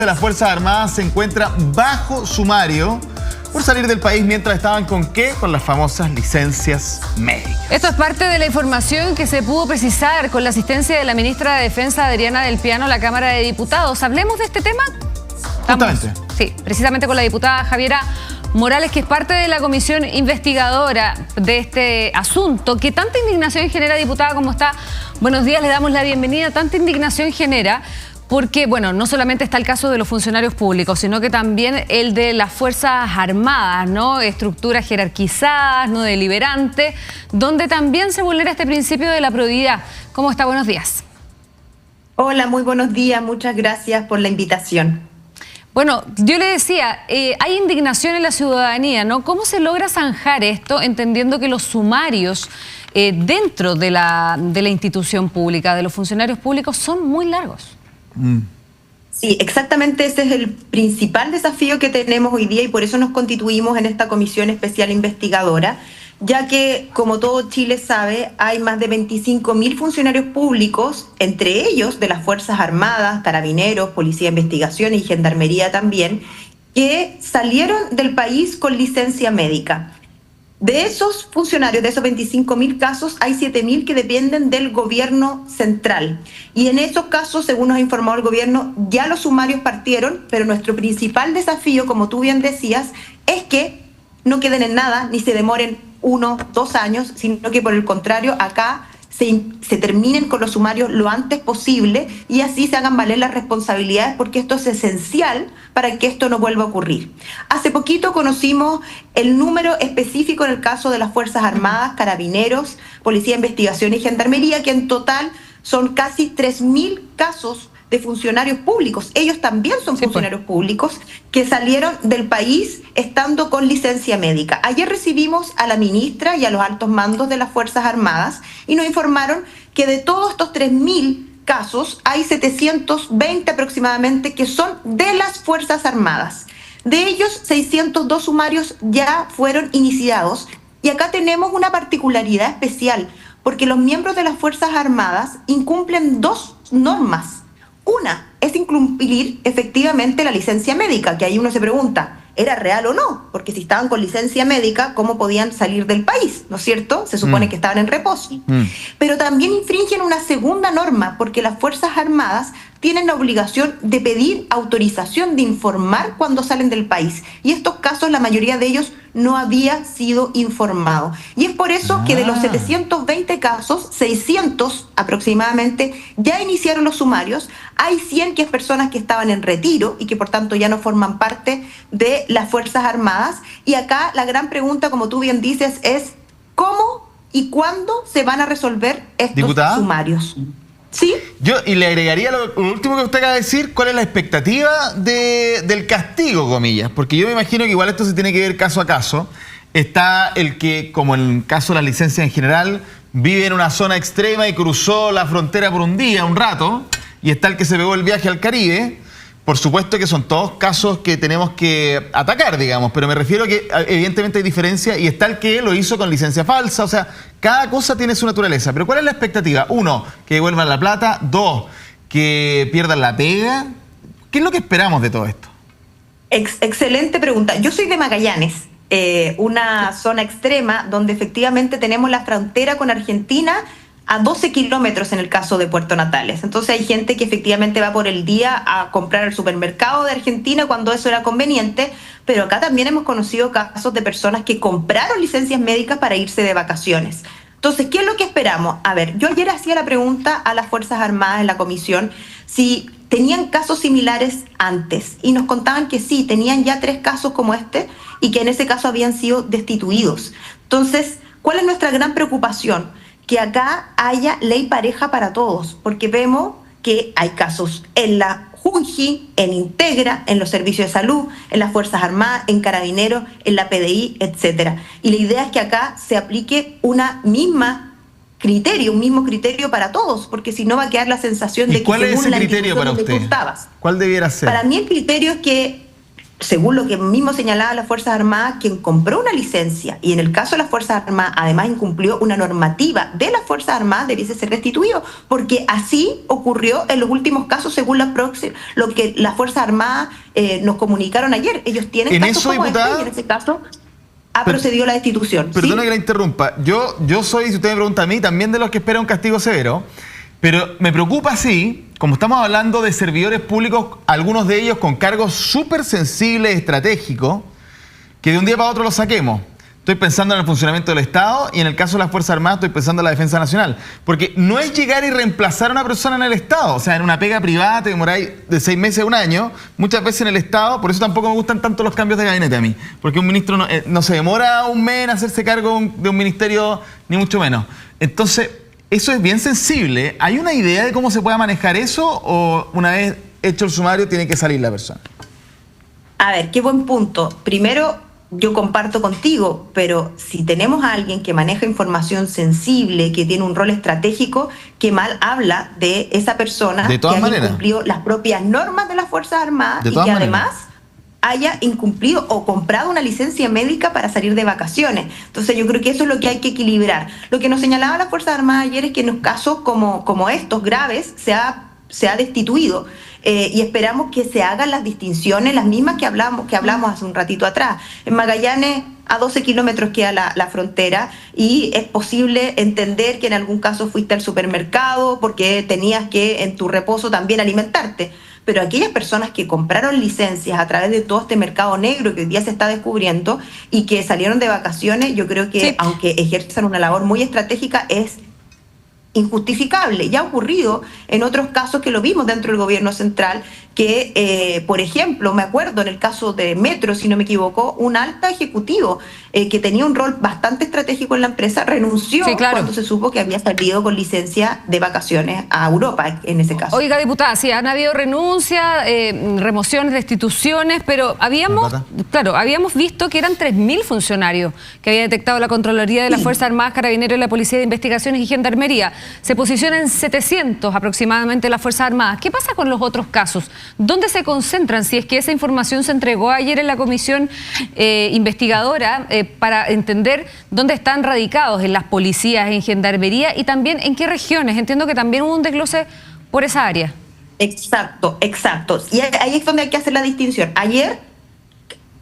de las Fuerzas Armadas se encuentra bajo sumario por salir del país mientras estaban ¿con qué? Con las famosas licencias médicas. Esto es parte de la información que se pudo precisar con la asistencia de la ministra de Defensa, Adriana Del Piano, a la Cámara de Diputados. ¿Hablemos de este tema? Justamente. Sí, precisamente con la diputada Javiera Morales, que es parte de la comisión investigadora de este asunto. ¿Qué tanta indignación genera, diputada? ¿Cómo está? Buenos días, le damos la bienvenida. Tanta indignación genera porque, bueno, no solamente está el caso de los funcionarios públicos, sino que también el de las Fuerzas Armadas, ¿no? Estructuras jerarquizadas, no deliberantes, donde también se vulnera este principio de la probidad. ¿Cómo está? Buenos días. Hola, muy buenos días. Muchas gracias por la invitación. Bueno, yo le decía, hay indignación en la ciudadanía, ¿no? ¿Cómo se logra zanjar esto, entendiendo que los sumarios dentro de la institución pública, de los funcionarios públicos, son muy largos? Sí, exactamente ese es el principal desafío que tenemos hoy día y por eso nos constituimos en esta comisión especial investigadora, ya que, como todo Chile sabe, hay más de 25.000 funcionarios públicos, entre ellos de las Fuerzas Armadas, Carabineros, Policía de Investigación y Gendarmería también, que salieron del país con licencia médica. De esos funcionarios, de esos 25.000 casos, hay 7.000 que dependen del gobierno central. Y en esos casos, según nos ha informado el gobierno, ya los sumarios partieron, pero nuestro principal desafío, como tú bien decías, es que no queden en nada, ni se demoren 1, 2 años, sino que por el contrario, acá se terminen con los sumarios lo antes posible y así se hagan valer las responsabilidades, porque esto es esencial para que esto no vuelva a ocurrir. Hace poquito conocimos el número específico en el caso de las Fuerzas Armadas, Carabineros, Policía de Investigación y Gendarmería, que en total son casi 3.000 casos de funcionarios públicos. Ellos también son funcionarios públicos que salieron del país estando con licencia médica. Ayer recibimos a la ministra y a los altos mandos de las Fuerzas Armadas y nos informaron que de todos estos 3.000 casos hay 720 aproximadamente que son de las Fuerzas Armadas. De ellos, 602 sumarios ya fueron iniciados y acá tenemos una particularidad especial porque los miembros de las Fuerzas Armadas incumplen 2 normas. Una es incumplir efectivamente la licencia médica, que ahí uno se pregunta, ¿era real o no? Porque si estaban con licencia médica, ¿cómo podían salir del país? ¿No es cierto? Se supone que estaban en reposo. Pero también infringen una segunda norma, porque las Fuerzas Armadas tienen la obligación de pedir autorización de informar cuando salen del país. Y estos casos, la mayoría de ellos no había sido informado. Y es por eso que de los 720 casos, 600 aproximadamente ya iniciaron los sumarios. Hay 100 que es personas que estaban en retiro y que por tanto ya no forman parte de las Fuerzas Armadas. Y acá la gran pregunta, como tú bien dices, es ¿cómo y cuándo se van a resolver estos sumarios? ¿Sí? Y le agregaría lo último que usted acaba de decir, ¿cuál es la expectativa del castigo, comillas? Porque yo me imagino que igual esto se tiene que ver caso a caso. Está el que, como en el caso de las licencias en general, vive en una zona extrema y cruzó la frontera por un día, un rato, y está el que se pegó el viaje al Caribe. Por supuesto que son todos casos que tenemos que atacar, digamos, pero me refiero a que evidentemente hay diferencia y está el que lo hizo con licencia falsa, o sea, cada cosa tiene su naturaleza. Pero ¿cuál es la expectativa? 1, que devuelvan la plata. 2, que pierdan la pega. ¿Qué es lo que esperamos de todo esto? Excelente pregunta. Yo soy de Magallanes, una zona extrema donde efectivamente tenemos la frontera con Argentina a 12 kilómetros en el caso de Puerto Natales. Entonces hay gente que efectivamente va por el día a comprar al supermercado de Argentina cuando eso era conveniente, pero acá también hemos conocido casos de personas que compraron licencias médicas para irse de vacaciones. Entonces, ¿qué es lo que esperamos? A ver, yo ayer hacía la pregunta a las Fuerzas Armadas en la comisión si tenían casos similares antes y nos contaban que sí, tenían ya 3 casos como este y que en ese caso habían sido destituidos. Entonces, ¿cuál es nuestra gran preocupación? Que acá haya ley pareja para todos, porque vemos que hay casos en la Junji, en Integra, en los servicios de salud, en las Fuerzas Armadas, en Carabineros, en la PDI, etcétera. Y la idea es que acá se aplique un mismo criterio para todos, porque si no va a quedar la sensación de que ¿cuál es ese criterio para usted? ¿Cuál debiera ser? Para mí el criterio es que según lo que mismo señalaba las Fuerzas Armadas, quien compró una licencia y en el caso de las Fuerzas Armadas además incumplió una normativa de las Fuerzas Armadas, debiese ser restituido, porque así ocurrió en los últimos casos según lo que las Fuerzas Armadas nos comunicaron ayer. Ellos tienen en casos eso, como diputada, este, y en ese caso ha procedido la destitución. Perdone ¿sí? que la interrumpa. Yo soy, si usted me pregunta a mí, también de los que esperan un castigo severo, pero me preocupa, sí, como estamos hablando de servidores públicos, algunos de ellos con cargos súper sensibles, estratégicos, que de un día para otro los saquemos. Estoy pensando en el funcionamiento del Estado y en el caso de las Fuerzas Armadas estoy pensando en la Defensa Nacional. Porque no es llegar y reemplazar a una persona en el Estado. O sea, en una pega privada te demoráis de 6 meses a un año, muchas veces en el Estado, por eso tampoco me gustan tanto los cambios de gabinete a mí. Porque un ministro no se demora un mes en hacerse cargo de un ministerio, ni mucho menos. Entonces, eso es bien sensible. ¿Hay una idea de cómo se pueda manejar eso o una vez hecho el sumario tiene que salir la persona? A ver, qué buen punto. Primero, yo comparto contigo, pero si tenemos a alguien que maneja información sensible, que tiene un rol estratégico, qué mal habla de esa persona que haya incumplido las propias normas de las Fuerzas Armadas y que además haya incumplido o comprado una licencia médica para salir de vacaciones. Entonces yo creo que eso es lo que hay que equilibrar. Lo que nos señalaba las Fuerzas Armadas ayer es que en los casos como estos graves se ha destituido. Y esperamos que se hagan las distinciones, las mismas que hablamos hace un ratito atrás. En Magallanes, a 12 kilómetros queda la frontera y es posible entender que en algún caso fuiste al supermercado porque tenías que en tu reposo también alimentarte. Pero aquellas personas que compraron licencias a través de todo este mercado negro que hoy día se está descubriendo y que salieron de vacaciones, yo creo que sí, aunque ejerzan una labor muy estratégica, es injustificable. Ya ha ocurrido en otros casos que lo vimos dentro del gobierno central, que, por ejemplo, me acuerdo en el caso de Metro, si no me equivoco, un alto ejecutivo que tenía un rol bastante estratégico en la empresa, renunció cuando se supo que había salido con licencia de vacaciones a Europa, en ese caso. Oiga, diputada, sí, han habido renuncias, remociones, destituciones, pero habíamos visto que eran 3.000 funcionarios que había detectado la Contraloría de las Fuerzas Armadas, Carabineros y la Policía de Investigaciones y Gendarmería. Se posicionan 700 aproximadamente las Fuerzas Armadas. ¿Qué pasa con los otros casos? ¿Dónde se concentran? Si es que esa información se entregó ayer en la comisión investigadora para entender dónde están radicados, en las policías, en gendarmería y también en qué regiones. Entiendo que también hubo un desglose por esa área. Exacto. Y ahí es donde hay que hacer la distinción. Ayer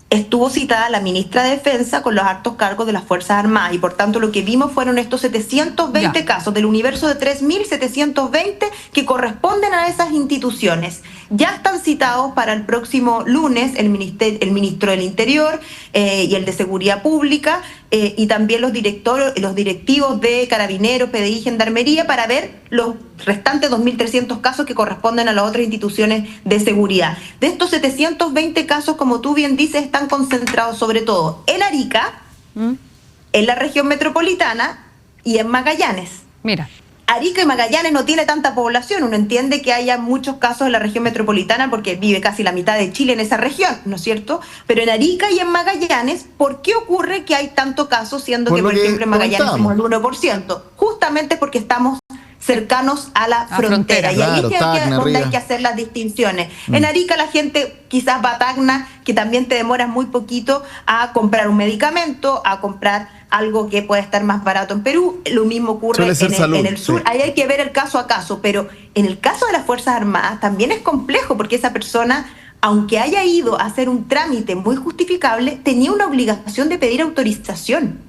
estuvo citada la ministra de Defensa con los altos cargos de las Fuerzas Armadas y por tanto lo que vimos fueron estos 720 casos del universo de 3.720 que corresponden a esas instituciones. Ya están citados para el próximo lunes el ministro del Interior y el de Seguridad Pública y también los directivos de Carabineros, PDI y Gendarmería para ver los restantes 2.300 casos que corresponden a las otras instituciones de seguridad. De estos 720 casos, como tú bien dices, están concentrados sobre todo en Arica, en la región metropolitana y en Magallanes. Mira. Arica y Magallanes no tiene tanta población, uno entiende que haya muchos casos en la región metropolitana porque vive casi la mitad de Chile en esa región, ¿no es cierto? Pero en Arica y en Magallanes, ¿por qué ocurre que hay tantos casos siendo que, por ejemplo, en Magallanes somos el 1%? Justamente porque estamos cercanos a la frontera. Y ahí es donde hay que hacer las distinciones. En Arica la gente quizás va a Tacna, que también te demoras muy poquito a comprar un medicamento, a comprar algo que puede estar más barato en Perú. Lo mismo ocurre en el sur. Sí. Ahí hay que ver el caso a caso. Pero en el caso de las Fuerzas Armadas también es complejo porque esa persona, aunque haya ido a hacer un trámite muy justificable, tenía una obligación de pedir autorización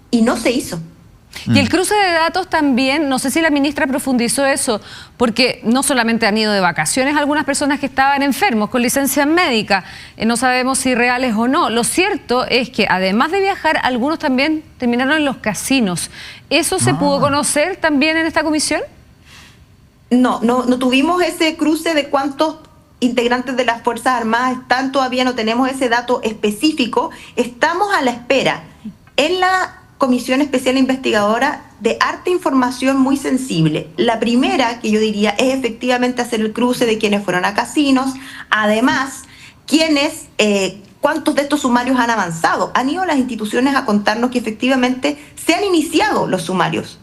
y no se hizo. Y el cruce de datos también, no sé si la ministra profundizó eso, porque no solamente han ido de vacaciones algunas personas que estaban enfermos con licencia médica, no sabemos si reales o no. Lo cierto es que además de viajar, algunos también terminaron en los casinos. ¿Eso se pudo conocer también en esta comisión? No tuvimos ese cruce de cuántos integrantes de las Fuerzas Armadas están, todavía no tenemos ese dato específico. Estamos a la espera en la Comisión Especial Investigadora de harta información muy sensible. La primera, que yo diría, es efectivamente hacer el cruce de quienes fueron a casinos. Además, cuántos de estos sumarios han avanzado. Han ido las instituciones a contarnos que efectivamente se han iniciado los sumarios,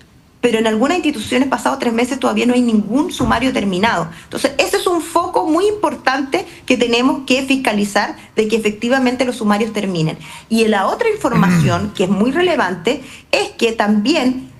pero en algunas instituciones pasados 3 meses todavía no hay ningún sumario terminado. Entonces, ese es un foco muy importante que tenemos que fiscalizar, de que efectivamente los sumarios terminen. Y la otra información que es muy relevante es que también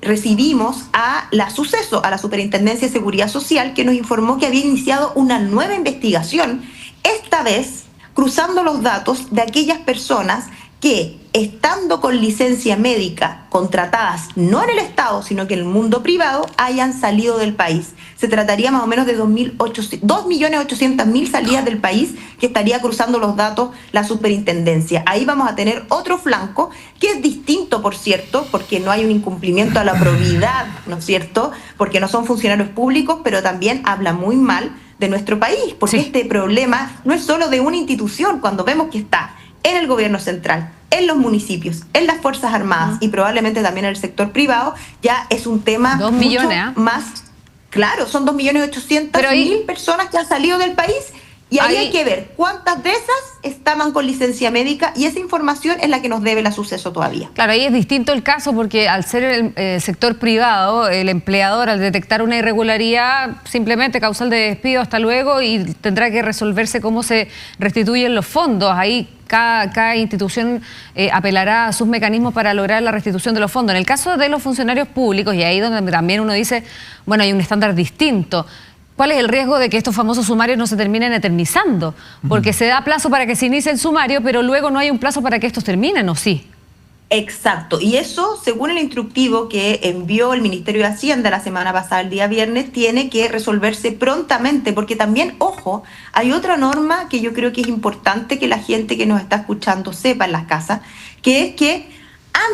recibimos a la Suceso, a la Superintendencia de Seguridad Social, que nos informó que había iniciado una nueva investigación, esta vez cruzando los datos de aquellas personas que, estando con licencia médica contratadas no en el Estado, sino que en el mundo privado, hayan salido del país. Se trataría más o menos de 2.800.000 salidas del país que estaría cruzando los datos la superintendencia. Ahí vamos a tener otro flanco que es distinto, por cierto, porque no hay un incumplimiento a la probidad, ¿no es cierto? Porque no son funcionarios públicos, pero también habla muy mal de nuestro país, porque este problema no es solo de una institución. Cuando vemos que está en el gobierno central, en los municipios, en las Fuerzas Armadas y probablemente también en el sector privado, ya es un tema 2 millones, más claro. Son 2.800.000 personas que han salido del país, y ahí hay que ver cuántas de esas estaban con licencia médica, y esa información es la que nos debe la Suceso todavía. Claro, ahí es distinto el caso, porque al ser el sector privado, el empleador, al detectar una irregularidad, simplemente causal de despido, hasta luego, y tendrá que resolverse cómo se restituyen los fondos. Ahí cada institución apelará a sus mecanismos para lograr la restitución de los fondos. En el caso de los funcionarios públicos, y ahí donde también uno dice, bueno, hay un estándar distinto. ¿Cuál es el riesgo de que estos famosos sumarios no se terminen eternizando? Porque se da plazo para que se inicie el sumario, pero luego no hay un plazo para que estos terminen, ¿o sí? Exacto, y eso, según el instructivo que envió el Ministerio de Hacienda la semana pasada, el día viernes, tiene que resolverse prontamente, porque también, ojo, hay otra norma que yo creo que es importante que la gente que nos está escuchando sepa en las casas, que es que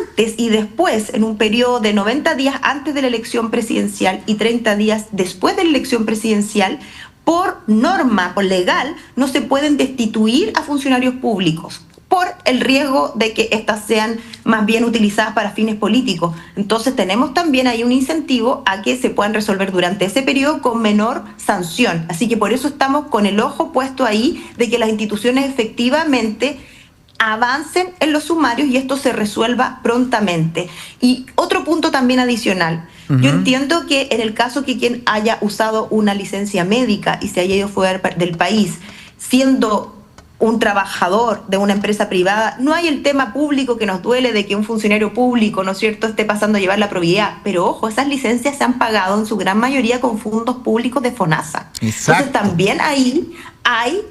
antes y después, en un periodo de 90 días antes de la elección presidencial y 30 días después de la elección presidencial, por norma, por legal, no se pueden destituir a funcionarios públicos por el riesgo de que éstas sean más bien utilizadas para fines políticos. Entonces tenemos también ahí un incentivo a que se puedan resolver durante ese periodo con menor sanción. Así que por eso estamos con el ojo puesto ahí de que las instituciones efectivamente avancen en los sumarios y esto se resuelva prontamente. Y otro punto también adicional. Yo entiendo que en el caso que quien haya usado una licencia médica y se haya ido fuera del país, siendo un trabajador de una empresa privada, no hay el tema público que nos duele de que un funcionario público, ¿no es cierto?, esté pasando a llevar la probidad. Pero ojo, esas licencias se han pagado en su gran mayoría con fondos públicos de FONASA. Exacto. Entonces también ahí hay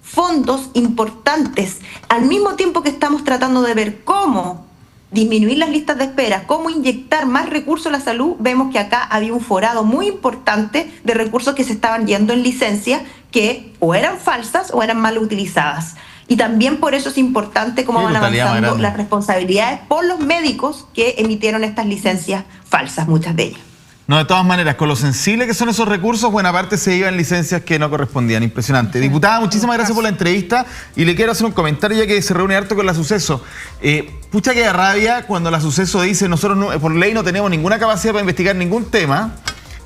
fondos importantes. Al mismo tiempo que estamos tratando de ver cómo disminuir las listas de espera, cómo inyectar más recursos a la salud, vemos que acá había un forado muy importante de recursos que se estaban yendo en licencia, que o eran falsas o eran mal utilizadas. Y también por eso es importante cómo van avanzando las responsabilidades por los médicos que emitieron estas licencias falsas, muchas de ellas. No, de todas maneras, con lo sensible que son esos recursos, buena parte se iban licencias que no correspondían. Impresionante. Diputada, muchísimas gracias por la entrevista, y le quiero hacer un comentario ya que se reúne harto con la Suceso. Pucha que da rabia cuando la Suceso dice, nosotros no, por ley no tenemos ninguna capacidad para investigar ningún tema,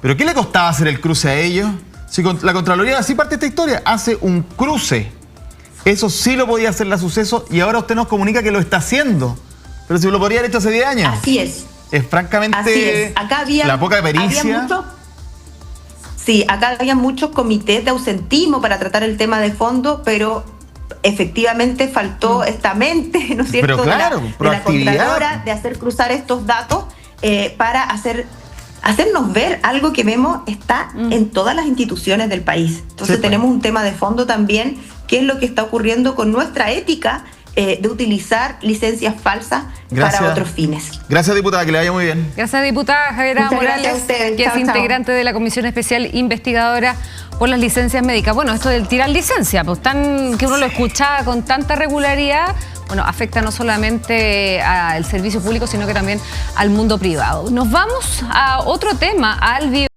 pero ¿qué le costaba hacer el cruce a ellos? Si la Contraloría, así parte esta historia, hace un cruce. Eso sí lo podía hacer la Suceso, y ahora usted nos comunica que lo está haciendo. Pero si lo podría haber hecho hace 10 años. Así es. Es francamente así es. Acá había, la poca pericia. Acá había muchos comités de ausentismo para tratar el tema de fondo, pero efectivamente faltó esta mente, ¿no es cierto?, claro, de la Contralora, de hacer cruzar estos datos para hacernos ver algo que vemos está en todas las instituciones del país. Entonces tenemos un tema de fondo también, que es lo que está ocurriendo con nuestra ética de utilizar licencias falsas para otros fines. Gracias, diputada, que le vaya muy bien. Gracias, diputada Javiera Morales, que es integrante de la Comisión Especial Investigadora por las licencias médicas. Bueno, esto del tirar licencia, pues que uno lo escuchaba con tanta regularidad, bueno, afecta no solamente al servicio público, sino que también al mundo privado. Nos vamos a otro tema, al